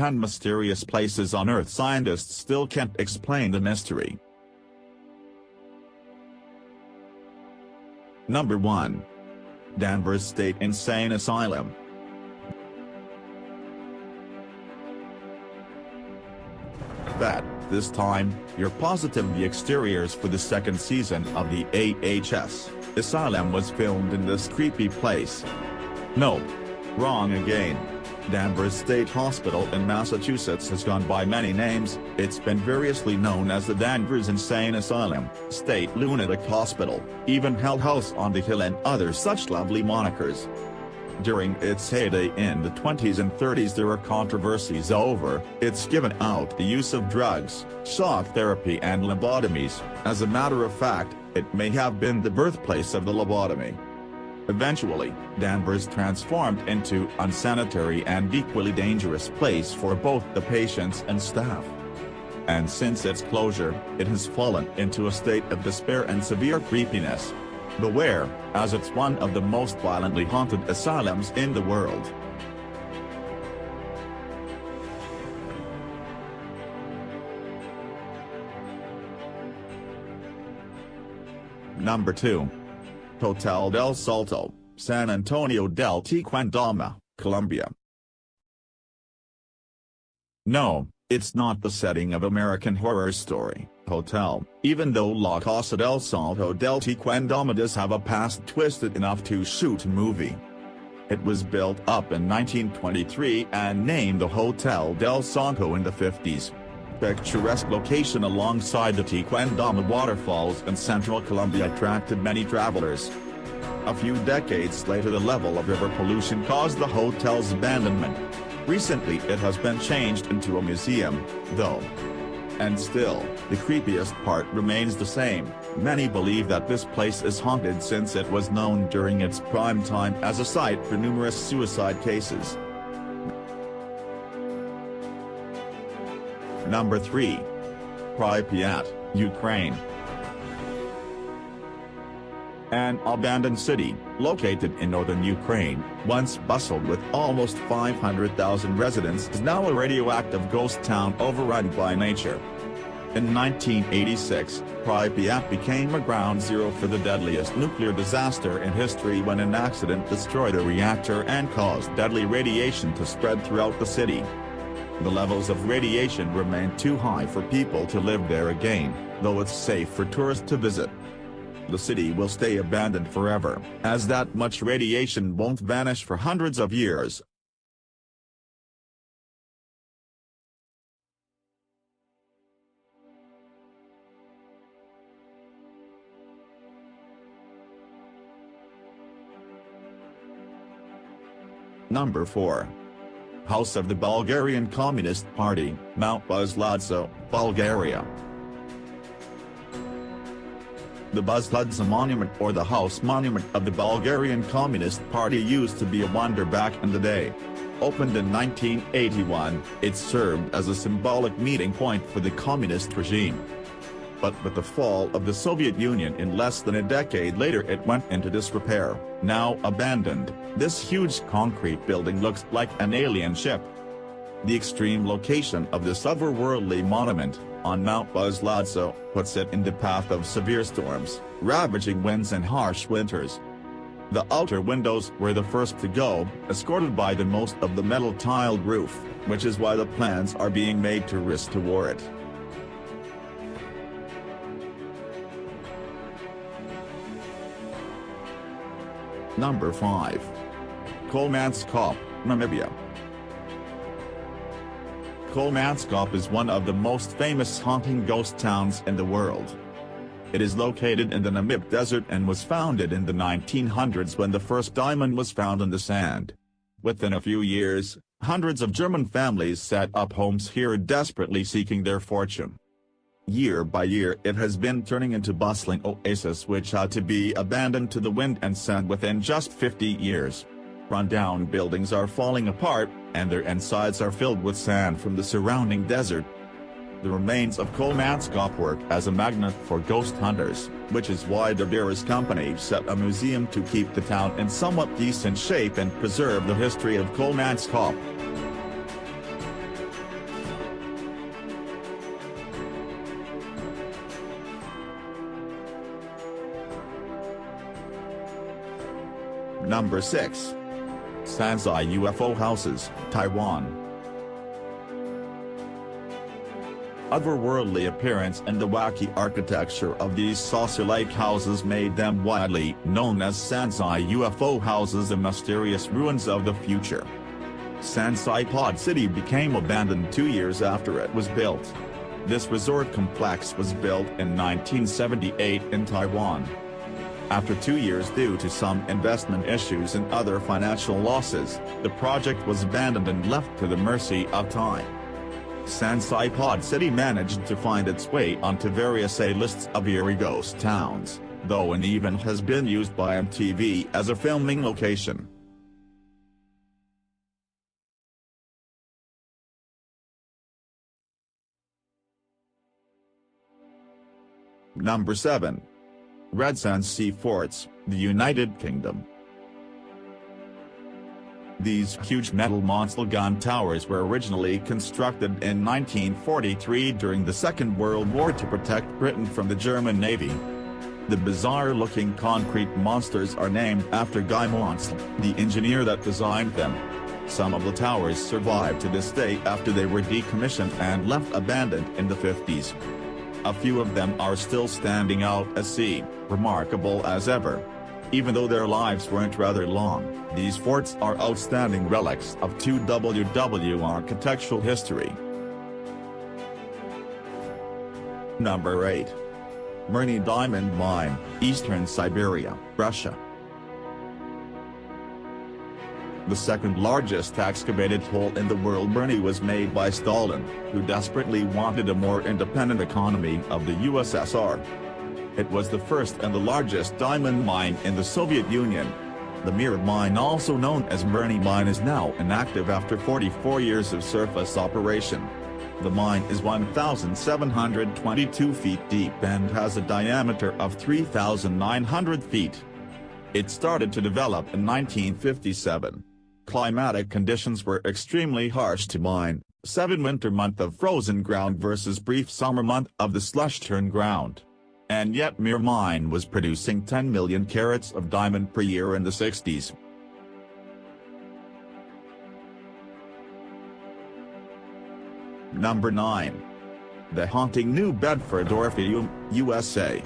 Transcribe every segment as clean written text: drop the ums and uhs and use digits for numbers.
10 mysterious places on Earth scientists still can't explain the mystery. Number 1. Danvers State Insane Asylum. Bet, this time, you're positive the exteriors for the second season of the AHS Asylum was filmed in this creepy place. Nope. Wrong again. Danvers State Hospital in Massachusetts has gone by many names. It's been variously known as the Danvers Insane Asylum, State Lunatic Hospital, even Hell House on the Hill and other such lovely monikers. During its heyday in the 20s and 30s there were controversies over its given out the use of drugs, shock therapy and lobotomies. As a matter of fact, it may have been the birthplace of the lobotomy. Eventually, Danvers transformed into unsanitary and equally dangerous place for both the patients and staff. And since its closure, it has fallen into a state of despair and severe creepiness. Beware, as it's one of the most violently haunted asylums in the world. Number 2. Hotel del Salto, San Antonio del Tequendama, Colombia. No, it's not the setting of American Horror Story Hotel, even though La Casa del Salto del Tequendama does have a past twisted enough to shoot a movie. It was built up in 1923 and named the Hotel del Salto in the 50s. Picturesque location alongside the Tequendama waterfalls in central Colombia attracted many travelers. A few decades later the level of river pollution caused the hotel's abandonment. Recently it has been changed into a museum, though. And still, the creepiest part remains the same. Many believe that this place is haunted since it was known during its prime time as a site for numerous suicide cases. Number 3. Pripyat, Ukraine. An abandoned city, located in northern Ukraine, once bustled with almost 500,000 residents, is now a radioactive ghost town overrun by nature. In 1986, Pripyat became a ground zero for the deadliest nuclear disaster in history when an accident destroyed a reactor and caused deadly radiation to spread throughout the city. The levels of radiation remain too high for people to live there again, though it's safe for tourists to visit. The city will stay abandoned forever, as that much radiation won't vanish for hundreds of years. Number 4. House of the Bulgarian Communist Party, Mount Buzludzha, Bulgaria. The Buzludzha Monument, or the House Monument of the Bulgarian Communist Party, used to be a wonder back in the day. Opened in 1981, it served as a symbolic meeting point for the communist regime. But with the fall of the Soviet Union in less than a decade later it went into disrepair. Now abandoned, this huge concrete building looks like an alien ship. The extreme location of this otherworldly monument, on Mount Buzludzha, puts it in the path of severe storms, ravaging winds and harsh winters. The outer windows were the first to go, escorted by the most of the metal-tiled roof, which is why the plans are being made to restore it. Number 5. Kolmanskop, Namibia. Kolmanskop is one of the most famous haunting ghost towns in the world. It is located in the Namib Desert and was founded in the 1900s when the first diamond was found in the sand. Within a few years, hundreds of German families set up homes here desperately seeking their fortune. Year by year it has been turning into bustling oasis which had to be abandoned to the wind and sand within just 50 years. Run-down buildings are falling apart, and their insides are filled with sand from the surrounding desert. The remains of Kolmanskop work as a magnet for ghost hunters, which is why the Danvers company set a museum to keep the town in somewhat decent shape and preserve the history of Kolmanskop. Number 6. Sanzhi UFO Houses, Taiwan. Otherworldly appearance and the wacky architecture of these saucer-like houses made them widely known as Sanzhi UFO Houses, the mysterious ruins of the future. Sansai Pod City became abandoned 2 years after it was built. This resort complex was built in 1978 in Taiwan. After 2 years due to some investment issues and other financial losses, the project was abandoned and left to the mercy of time. Sansai Pod City managed to find its way onto various A-lists of eerie ghost towns, though an even has been used by MTV as a filming location. Number 7. Red Sands Sea Forts, the United Kingdom. These huge metal monster gun towers were originally constructed in 1943 during the Second World War to protect Britain from the German Navy. The bizarre-looking concrete monsters are named after Guy Monsell, the engineer that designed them. Some of the towers survive to this day after they were decommissioned and left abandoned in the 50s. A few of them are still standing out at sea, remarkable as ever. Even though their lives weren't rather long, these forts are outstanding relics of 2WW architectural history. Number 8. Mirny Diamond Mine, Eastern Siberia, Russia. The second largest excavated hole in the world, Mirny, was made by Stalin, who desperately wanted a more independent economy of the USSR. It was the first and the largest diamond mine in the Soviet Union. The Mirny mine, also known as Mirny Mine, is now inactive after 44 years of surface operation. The mine is 1,722 feet deep and has a diameter of 3,900 feet. It started to develop in 1957. Climatic conditions were extremely harsh to mine, 7 winter month of frozen ground versus brief summer month of the slush-turned ground. And yet Mirny Mine was producing 10 million carats of diamond per year in the 60s. Number 9. The haunting New Bedford Orpheum, USA.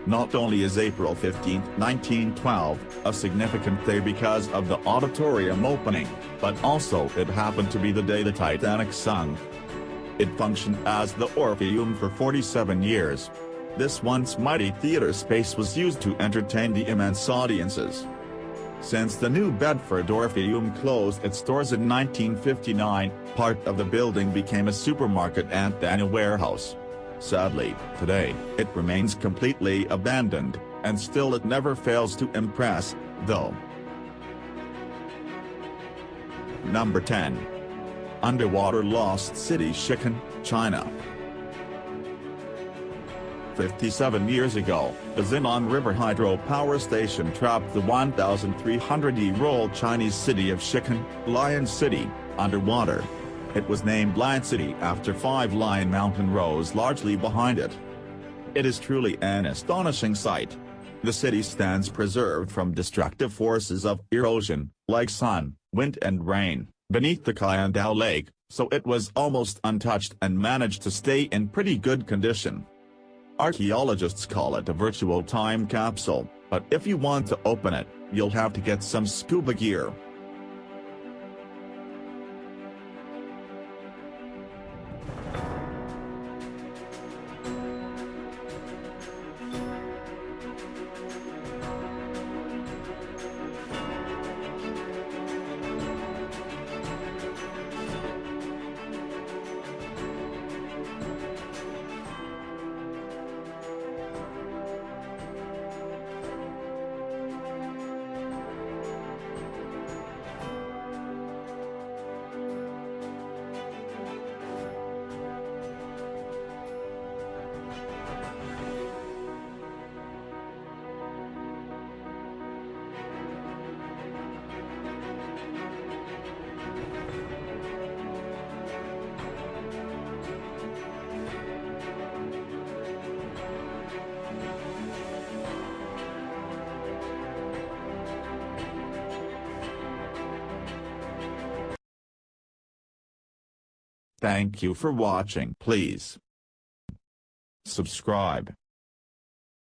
Not only is April 15, 1912, a significant day because of the auditorium opening, but also it happened to be the day the Titanic sunk. It functioned as the Orpheum for 47 years. This once mighty theater space was used to entertain the immense audiences. Since the New Bedford Orpheum closed its doors in 1959, part of the building became a supermarket and then a warehouse. Sadly, today, it remains completely abandoned, and still it never fails to impress, though. Number 10. Underwater Lost City, Shicheng, China. 57 years ago, the Xinan River Hydropower Station trapped the 1,300-year-old Chinese city of Shicheng, Lion City, underwater. It was named Lion City after 5 lion mountain rose largely behind it. It is truly an astonishing sight. The city stands preserved from destructive forces of erosion, like sun, wind and rain, beneath the Qingdao Lake, so it was almost untouched and managed to stay in pretty good condition. Archaeologists call it a virtual time capsule, but if you want to open it, you'll have to get some scuba gear. Thank you for watching. Please subscribe.